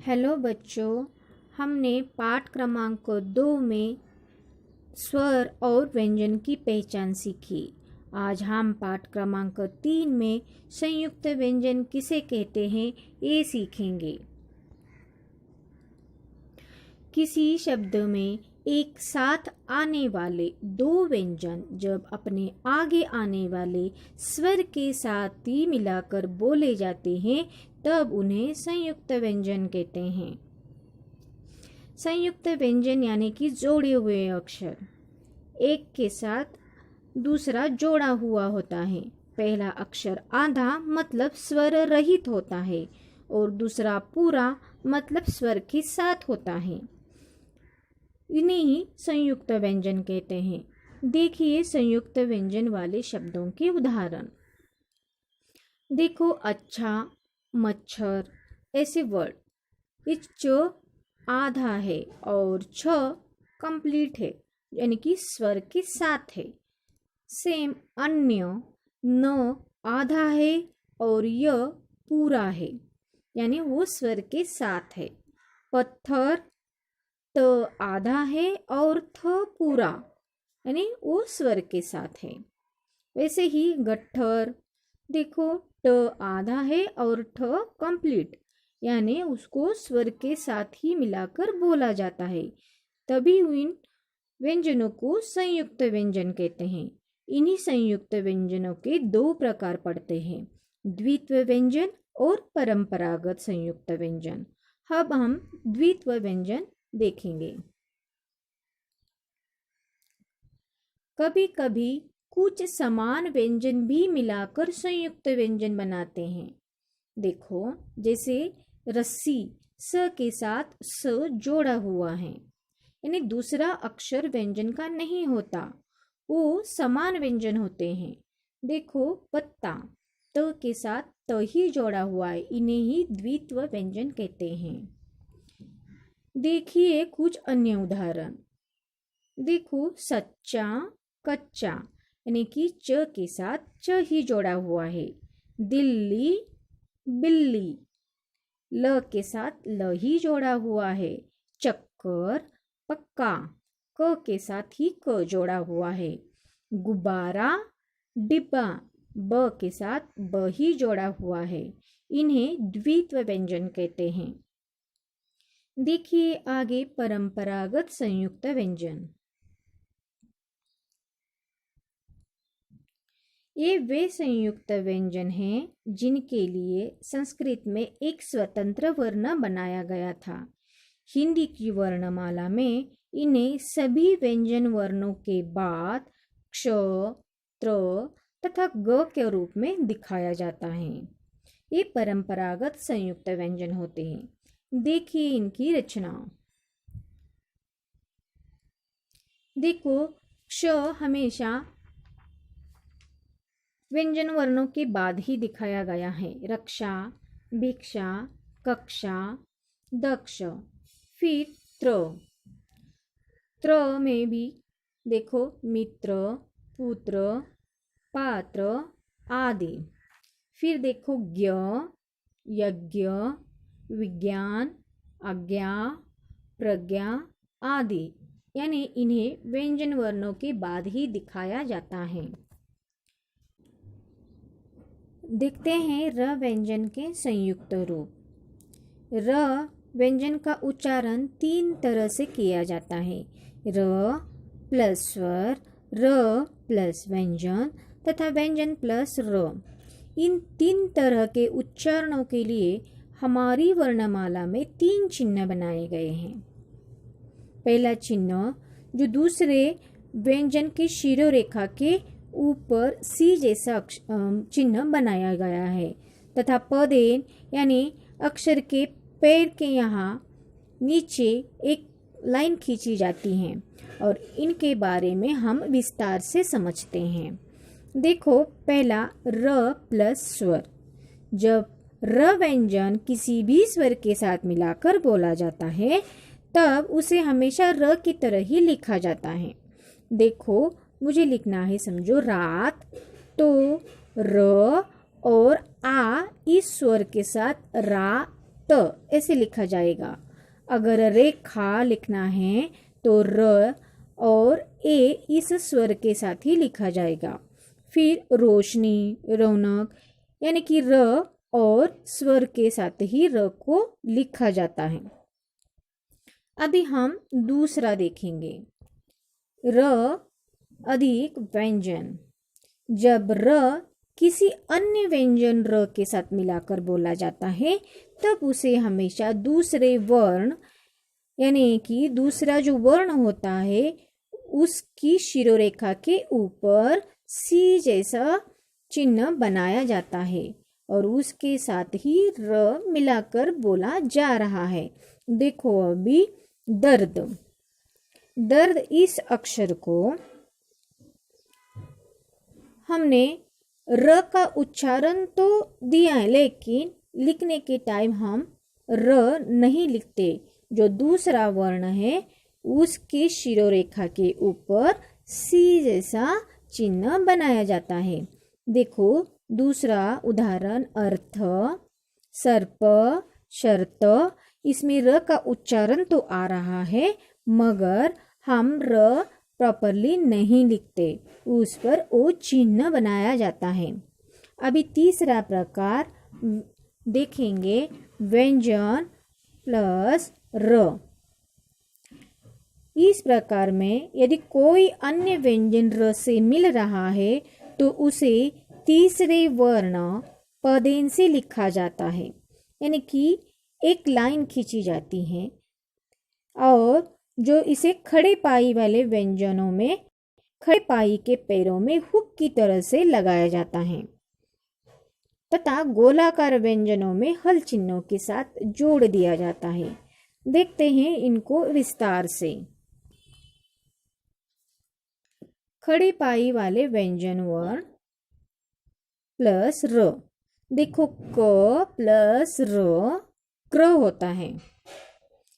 Hello बच्चों, हमने पाठ क्रमांक 2 में स्वर और व्यंजन की पहचान सीखी। आज हम पाठ क्रमांक 3 में संयुक्त व्यंजन किसे कहते हैं ये सीखेंगे। किसी शब्द में एक साथ आने वाले दो व्यंजन जब अपने आगे आने वाले स्वर के साथ ही मिलाकर बोले जाते हैं तब उन्हें संयुक्त व्यंजन कहते हैं। संयुक्त व्यंजन यानी कि जोड़े हुए अक्षर एक के साथ दूसरा जोड़ा हुआ होता है। पहला अक्षर आधा मतलब स्वर रहित होता है और दूसरा पूरा मतलब स्वर के साथ होता है। इन्हें ही संयुक्त व्यंजन कहते हैं। देखिए संयुक्त व्यंजन वाले शब्दों के उदाहरण। देखो अच्छा, मच्छर, ऐसे वर्ड। इस च आधा है और छ कंप्लीट है यानी कि स्वर के साथ है। सेम अन्य, न आधा है और य पूरा है यानी वो स्वर के साथ है। पत्थर त आधा है और थ पूरा यानी वो स्वर के साथ है। वैसे ही गट्ठर, देखो ट आधा है और ठ कंप्लीट यानी उसको स्वर के साथ ही मिलाकर बोला जाता है, तभी इन व्यंजनों को संयुक्त व्यंजन कहते हैं। इन्हीं संयुक्त व्यंजनों के दो प्रकार पड़ते हैं, द्वित्व व्यंजन और परंपरागत संयुक्त व्यंजन। अब हम द्वित्व व्यंजन देखेंगे। कभी कभी कुछ समान व्यंजन भी मिलाकर संयुक्त व्यंजन बनाते हैं। देखो जैसे रस्सी, स के साथ स जोड़ा हुआ है यानी दूसरा अक्षर व्यंजन का नहीं होता, वो समान व्यंजन होते हैं। देखो पत्ता, त के साथ त ही जोड़ा हुआ है, इन्हें ही द्वित्व व्यंजन कहते हैं। देखिए कुछ अन्य उदाहरण। देखो सच्चा, कच्चा यानी कि च के साथ च ही जोड़ा हुआ है। दिल्ली, बिल्ली, ल के साथ ल ही जोड़ा हुआ है। चक्कर, पक्का, क के साथ ही क जोड़ा हुआ है। गुब्बारा, डिब्बा, ब के साथ ब ही जोड़ा हुआ है। इन्हें द्वित्व व्यंजन कहते हैं। देखिए आगे परंपरागत संयुक्त व्यंजन। ये वे संयुक्त व्यंजन हैं जिनके लिए संस्कृत में एक स्वतंत्र वर्ण बनाया गया था। हिंदी की वर्णमाला में इन्हें सभी व्यंजन वर्णों के बाद क्ष, त्र तथा ग के रूप में दिखाया जाता है। ये परंपरागत संयुक्त व्यंजन होते हैं। देखिए इनकी रचना। देखो क्ष हमेशा व्यंजन वर्णों के बाद ही दिखाया गया है। रक्षा, भिक्षा, कक्षा, दक्ष। फिर त्र में भी देखो मित्र, पुत्र, पात्र आदि। फिर देखो ज्ञ, यज्ञ, विज्ञान, आज्ञा, प्रज्ञा आदि, यानी इन्हें व्यंजन वर्णों के बाद ही दिखाया जाता है। देखते हैं र व्यंजन के संयुक्त रूप। र व्यंजन का उच्चारण 3 तरह से किया जाता है, र प्लस स्वर, र प्लस व्यंजन तथा व्यंजन प्लस र। इन 3 तरह के उच्चारणों के लिए हमारी वर्णमाला में 3 चिन्ह बनाए गए हैं। पहला चिन्ह जो दूसरे व्यंजन के शिरोरेखा के ऊपर सी जैसा चिन्ह बनाया गया है तथा पदेन यानी अक्षर के पैर के यहाँ नीचे एक लाइन खींची जाती है और इनके बारे में हम विस्तार से समझते हैं। देखो पहला र प्लस स्वर। जब र व्यंजन किसी भी स्वर के साथ मिलाकर बोला जाता है तब उसे हमेशा र की तरह ही लिखा जाता है। देखो मुझे लिखना है, समझो रात, तो र और आ इस स्वर के साथ रा त ऐसे लिखा जाएगा। अगर रेखा लिखना है तो र और ए इस स्वर के साथ ही लिखा जाएगा। फिर रोशनी, रौनक, यानी कि र और स्वर के साथ ही र को लिखा जाता है। अभी हम दूसरा देखेंगे, र अधिक व्यंजन। जब र किसी अन्य व्यंजन र के साथ मिलाकर बोला जाता है तब उसे हमेशा दूसरे वर्ण, यानी कि दूसरा जो वर्ण होता है उसकी शिरोरेखा के ऊपर सी जैसा चिन्ह बनाया जाता है और उसके साथ ही र मिलाकर बोला जा रहा है। देखो अभी दर्द। दर्द इस अक्षर को हमने र का उच्चारण तो दिया है, लेकिन लिखने के टाइम हम र नहीं लिखते। जो दूसरा वर्ण है उसके शिरोरेखा के ऊपर सी जैसा चिन्ह बनाया जाता है। देखो दूसरा उदाहरण, अर्थ, सर्प, शर्त। इसमें र का उच्चारण तो आ रहा है मगर हम र प्रॉपरली नहीं लिखते, उस पर ओ चिन्ह बनाया जाता है। अभी तीसरा प्रकार देखेंगे, व्यंजन प्लस र। इस प्रकार में यदि कोई अन्य व्यंजन र से मिल रहा है तो उसे तीसरे वर्ण पदेन से लिखा जाता है, यानी कि एक लाइन खींची जाती है और जो इसे खड़े पाई वाले व्यंजनों में खड़े पाई के पैरों में हुक की तरह से लगाया जाता है तथा गोलाकार व्यंजनों में हल चिन्हों के साथ जोड़ दिया जाता है। देखते हैं इनको विस्तार से। खड़ी पाई वाले व्यंजन वर्ण प्लस र। देखो क प्लस र क्र होता है,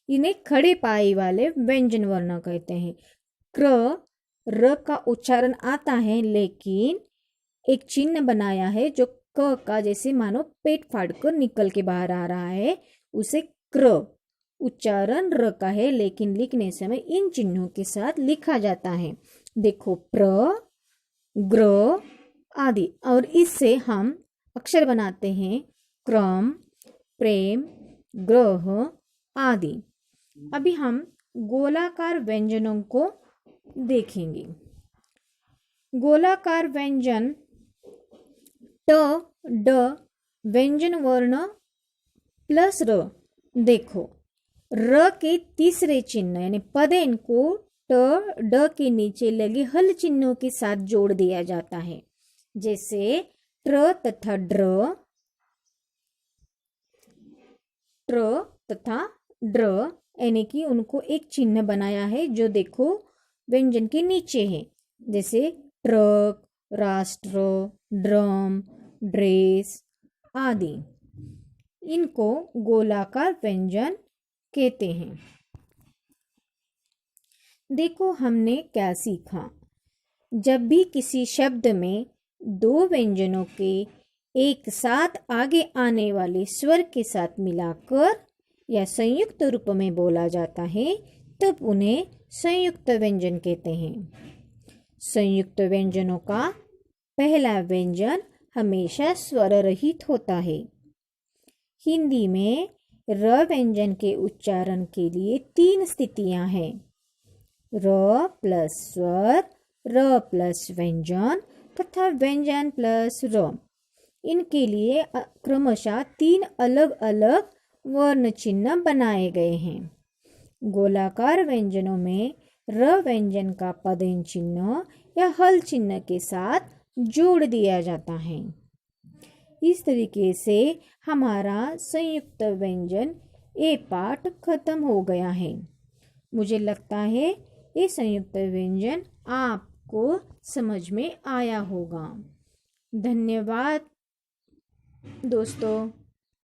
इन्हें खड़े पाई वाले व्यंजन वर्ण कहते हैं। क्र र का उच्चारण आता है लेकिन एक चिन्ह बनाया है जो क का जैसे मानो पेट फाड़ कर निकल के बाहर आ रहा है, उसे क्र। उच्चारण र का है लेकिन लिखने समय इन चिन्हों के साथ लिखा जाता है। देखो प्र, ग्र आदि, और इससे हम अक्षर बनाते हैं क्रम, प्रेम, ग्रह आदि। अभी हम गोलाकार व्यंजनों को देखेंगे। गोलाकार व्यंजन ट, ड, व्यंजन वर्ण प्लस र। देखो र के तीसरे चिन्ह यानी पदेन को ट, ड के नीचे लगे हल चिन्हों के साथ जोड़ दिया जाता है, जैसे ट्र तथा ड्र, ट्र तथा ड्र, यानी कि उनको एक चिन्ह बनाया है जो देखो व्यंजन के नीचे है, जैसे ट्रक, राष्ट्र, ड्रम, ड्रेस आदि। इनको गोलाकार व्यंजन कहते हैं। देखो हमने क्या सीखा। जब भी किसी शब्द में दो व्यंजनों के एक साथ आगे आने वाले स्वर के साथ मिलाकर या संयुक्त रूप में बोला जाता है तब उन्हें संयुक्त व्यंजन कहते हैं। संयुक्त व्यंजनों का पहला व्यंजन हमेशा स्वर रहित होता है। हिंदी में र व्यंजन के उच्चारण के लिए 3 स्थितियां हैं, र प्लस स्वर, र प्लस व्यंजन तथा व्यंजन प्लस र। इनके लिए क्रमशः 3 अलग अलग वर्ण चिन्ह बनाए गए हैं। गोलाकार व्यंजनों में र व्यंजन का पदेन चिन्ह या हल चिन्ह के साथ जोड़ दिया जाता है। इस तरीके से हमारा संयुक्त व्यंजन ए पाठ खत्म हो गया है। मुझे लगता है ये संयुक्त व्यंजन आपको समझ में आया होगा। धन्यवाद दोस्तों।